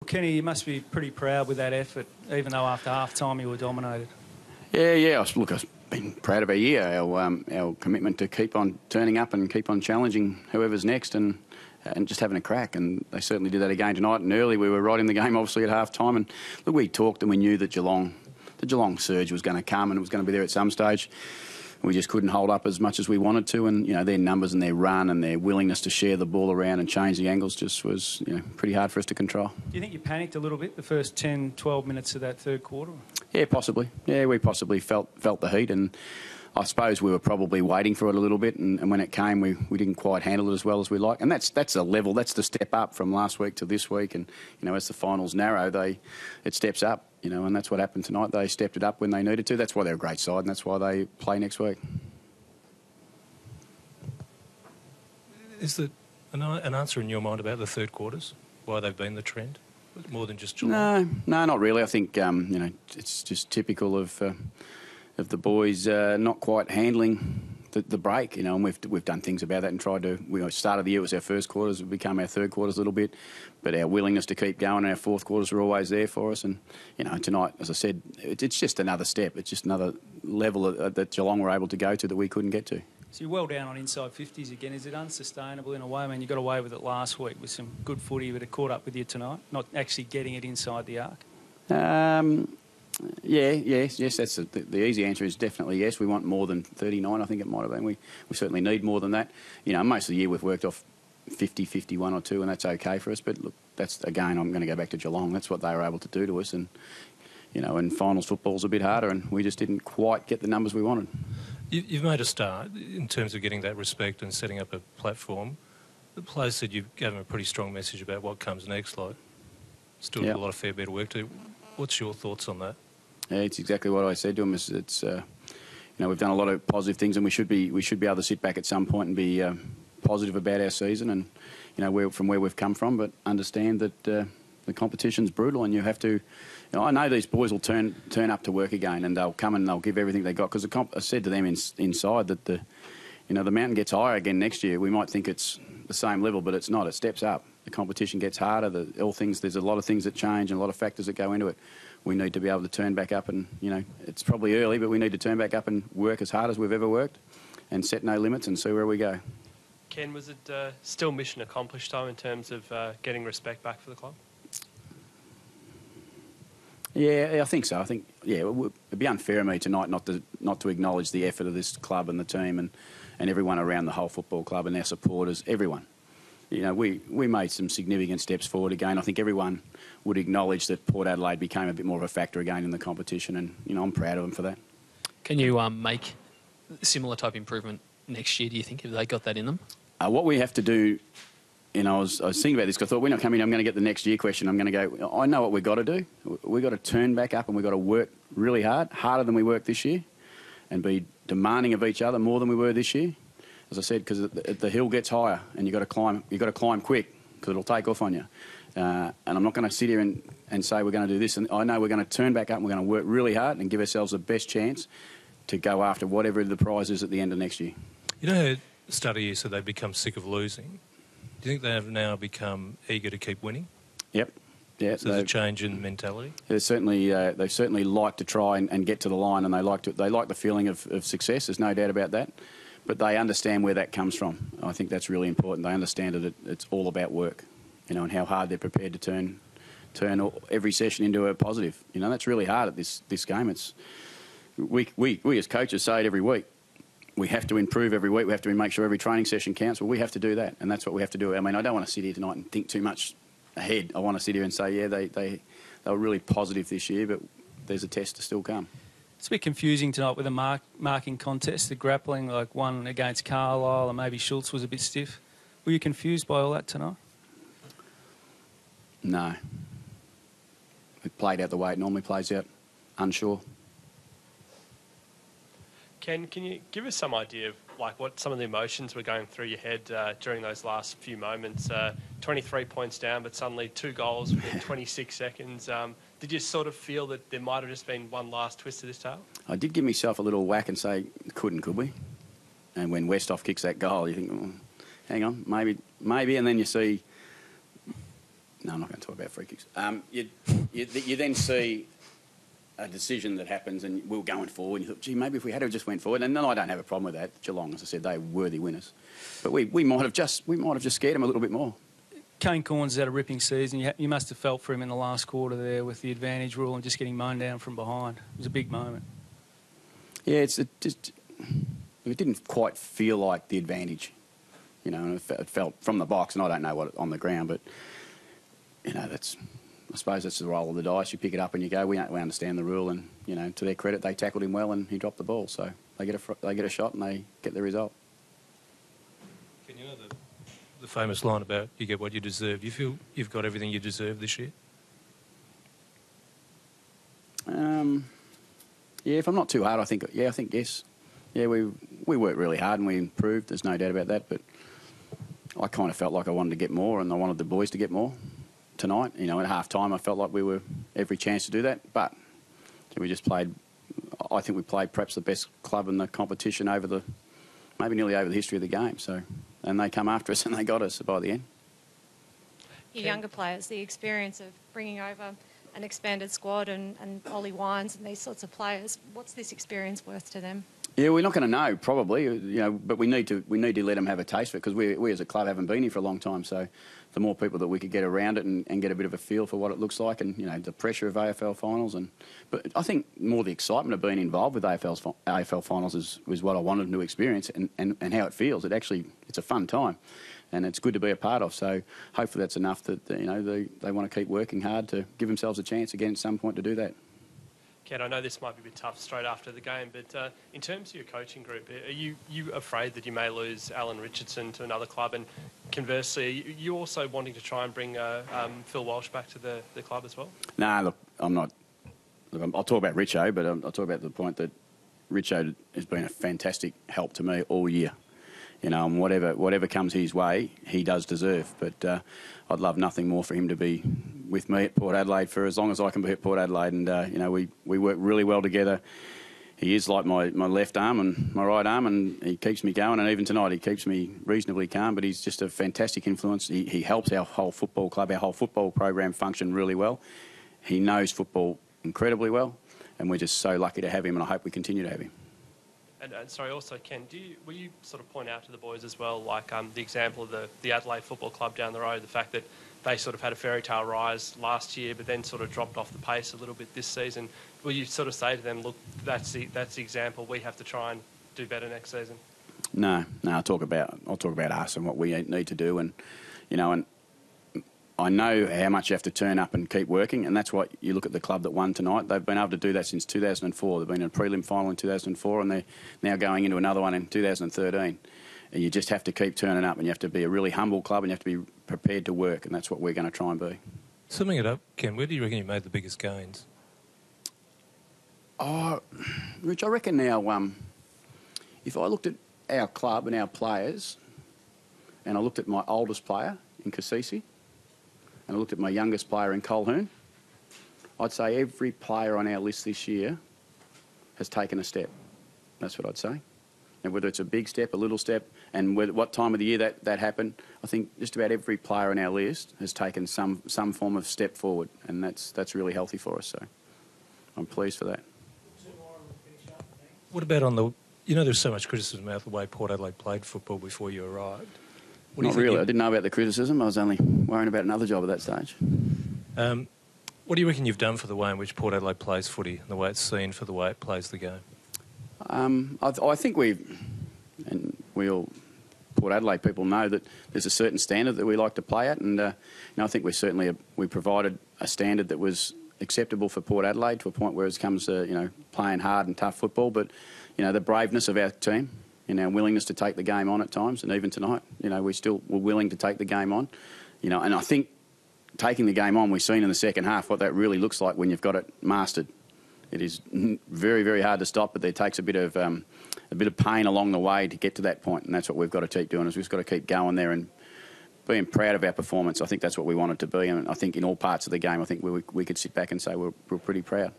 Kenny, you must be pretty proud with that effort, even though after half-time you were dominated. Yeah. Look, I've been proud of our year, our commitment to keep on turning up and keep on challenging whoever's next and just having a crack. And they certainly did that again tonight. And early we were right in the game, obviously, at half-time. And look, we talked and we knew that the Geelong surge was going to come and it was going to be there at some stage. We just couldn't hold up as much as we wanted to, and their numbers and their run and their willingness to share the ball around and change the angles just was pretty hard for us to control. Do you think you panicked a little bit the first 10, 12 minutes of that third quarter? Yeah, possibly. Yeah, we possibly felt the heat, and I suppose we were probably waiting for it a little bit, and when it came, we didn't quite handle it as well as we like. And that's a level, that's the step up from last week to this week, and as the finals narrow, it steps up. And that's what happened tonight. They stepped it up when they needed to. That's why they're a great side, and that's why they play next week. Is there an answer in your mind about the third quarters? Why they've been the trend? More than just Geelong? No, not really. I think, it's just typical of the boys not quite handling the break, and we've done things about that and tried to. We started the year, it was our first quarters, it became our third quarters a little bit, but our willingness to keep going and our fourth quarters are always there for us. And tonight, as I said, it's just another step. It's just another level that Geelong were able to go to that we couldn't get to. So you're well down on inside 50s again. Is it unsustainable in a way? I mean, you got away with it last week with some good footy, but it caught up with you tonight, not actually getting it inside the arc. Yes. That's the easy answer is definitely yes. We want more than 39. I think it might have been. We certainly need more than that. Most of the year we've worked off 50, 51 or 2, and that's okay for us. But look, that's again, I'm going to go back to Geelong. That's what they were able to do to us, and and finals football's a bit harder, and we just didn't quite get the numbers we wanted. You've made a start in terms of getting that respect and setting up a platform. The players said you gave them a pretty strong message about what comes next. Like, still got a lot of fair bit of work to do. What's your thoughts on that? Yeah, it's exactly what I said to him. It's we've done a lot of positive things, and we should be able to sit back at some point and be positive about our season and from where we've come from, but understand that the competition's brutal, and you have to. I know these boys will turn up to work again, and they'll come and they'll give everything they got. Because I said to them inside that the mountain gets higher again next year. We might think it's the same level, but it's not. It steps up. The competition gets harder. There's a lot of things that change and a lot of factors that go into it. We need to be able to turn back up, and it's probably early, but we need to turn back up and work as hard as we've ever worked, and set no limits and see where we go. Ken, was it still mission accomplished time in terms of getting respect back for the club? Yeah, I think so. I think it'd be unfair of me tonight not to acknowledge the effort of this club and the team and everyone around the whole football club and our supporters, everyone. We made some significant steps forward again. I think everyone would acknowledge that Port Adelaide became a bit more of a factor again in the competition, and I'm proud of them for that. Can you make similar type improvement next year, do you think? Have they got that in them? What we have to do, I was thinking about this because I thought, we're not coming in, I'm going to get the next year question. I'm going to go, I know what we've got to do. We've got to turn back up, and we've got to work really hard, harder than we worked this year, and be demanding of each other more than we were this year. As I said, because the hill gets higher, and you've got to climb quick because it'll take off on you. And I'm not going to sit here and say we're going to do this. And I know we're going to turn back up, and we're going to work really hard and give ourselves the best chance to go after whatever the prize is at the end of next year. The start of the year said they've become sick of losing. Do you think they have now become eager to keep winning? Yep. Yeah, so there's a change in mentality? They certainly like to try and get to the line, and they like the feeling of success. There's no doubt about that. But they understand where that comes from. I think that's really important. They understand that it's all about work, and how hard they're prepared to turn every session into a positive. That's really hard at this game. We as coaches say it every week. We have to improve every week. We have to make sure every training session counts. Well, we have to do that, and that's what we have to do. I mean, I don't want to sit here tonight and think too much ahead. I want to sit here and say, they were really positive this year, but there's a test to still come. It's a bit confusing tonight with the marking contest, the grappling, like one against Carlisle, and maybe Schultz was a bit stiff. Were you confused by all that tonight? No. It played out the way it normally plays out, unsure. Ken, can you give us some idea of what some of the emotions were going through your head during those last few moments? 23 points down, but suddenly 2 goals within 26 seconds. Did you sort of feel that there might have just been one last twist to this tail? I did give myself a little whack and say, could we? And when Westhoff kicks that goal, you think, hang on, maybe, and then you see No, I'm not going to talk about free kicks. You then see a decision that happens and we're going forward and you thought, gee, maybe if we had to just went forward. And then I don't have a problem with that. Geelong, as I said, they're worthy winners. But we might have just scared them a little bit more. Kane Cornes has had a ripping season. You must have felt for him in the last quarter there with the advantage rule and just getting mown down from behind. It was a big moment. Yeah, it didn't quite feel like the advantage, you know, and it felt from the box, and I don't know what on the ground, but, you know, I suppose that's the roll of the dice. You pick it up and you go. We understand the rule, and, you know, to their credit, they tackled him well and he dropped the ball, so they get a shot and they get the result. Can you know the famous line about you get what you deserve? Do you feel you've got everything you deserve this year? Yeah, if I'm not too hard, I think yes. Yeah, we worked really hard and we improved. There's no doubt about that. But I kind of felt like I wanted to get more, and I wanted the boys to get more tonight. You know, at half time, I felt like we were every chance to do that. But we just played. I think we played perhaps the best club in the competition maybe nearly over the history of the game. So, and they come after us and they got us by the end. Your younger players, the experience of bringing over an expanded squad and Ollie Wines and these sorts of players, what's this experience worth to them? Yeah, we're not going to know probably, you know, but we need to let them have a taste of it, because we as a club haven't been here for a long time. So the more people that we could get around it and get a bit of a feel for what it looks like, and, you know, the pressure of AFL finals, but I think more the excitement of being involved with AFL finals was what I wanted them to experience, and how it feels. It's a fun time, and it's good to be a part of. So hopefully that's enough that, you know, they want to keep working hard to give themselves a chance again at some point to do that. Ken, I know this might be a bit tough straight after the game, but in terms of your coaching group, are you afraid that you may lose Alan Richardson to another club? And conversely, are you also wanting to try and bring Phil Walsh back to the club as well? No, look, I'm not. Look, I'll talk about Richo, but I'll talk about the point that Richo has been a fantastic help to me all year. You know, and whatever comes his way, he does deserve. But I'd love nothing more for him to be with me at Port Adelaide for as long as I can be at Port Adelaide. And, you know, we work really well together. He is like my left arm and my right arm, and he keeps me going. And even tonight, he keeps me reasonably calm, but he's just a fantastic influence. He helps our whole football club, our whole football program function really well. He knows football incredibly well, and we're just so lucky to have him, and I hope we continue to have him. And sorry, also, Ken, will you sort of point out to the boys as well, like the example of the Adelaide Football Club down the road, the fact that they sort of had a fairy tale rise last year, but then sort of dropped off the pace a little bit this season? Will you sort of say to them, look, that's the example, we have to try and do better next season? No, I'll talk about us and what we need to do, and, you know, and I know how much you have to turn up and keep working, and that's what you look at the club that won tonight. They've been able to do that since 2004. They've been in a prelim final in 2004, and they're now going into another one in 2013. And you just have to keep turning up, and you have to be a really humble club, and you have to be prepared to work, and that's what we're going to try and be. Summing it up, Ken, where do you reckon you made the biggest gains? Oh, Rich, I reckon now, if I looked at our club and our players, and I looked at my oldest player in Kasisi, and I looked at my youngest player in Colquhoun, I'd say every player on our list this year has taken a step. That's what I'd say. And whether it's a big step, a little step, and what time of the year that happened, I think just about every player on our list has taken some form of step forward, and that's really healthy for us. So I'm pleased for that. What about there's so much criticism about the way Port Adelaide played football before you arrived. Not really. I didn't know about the criticism. I was only worrying about another job at that stage. What do you reckon you've done for the way in which Port Adelaide plays footy and the way it's seen for the way it plays the game? I think Port Adelaide people know that there's a certain standard that we like to play at, and I think we provided a standard that was acceptable for Port Adelaide to a point where it comes to playing hard and tough football, but the braveness of our team. Our willingness to take the game on at times, and even tonight, we still were willing to take the game on, and I think taking the game on, we've seen in the second half what that really looks like when you've got it mastered. It is very, very hard to stop, but there takes a bit of pain along the way to get to that point, and that's what we've got to keep doing. Is we've got to keep going there and being proud of our performance. I think that's what we wanted to be, and I think in all parts of the game, I think we could sit back and say we're pretty proud.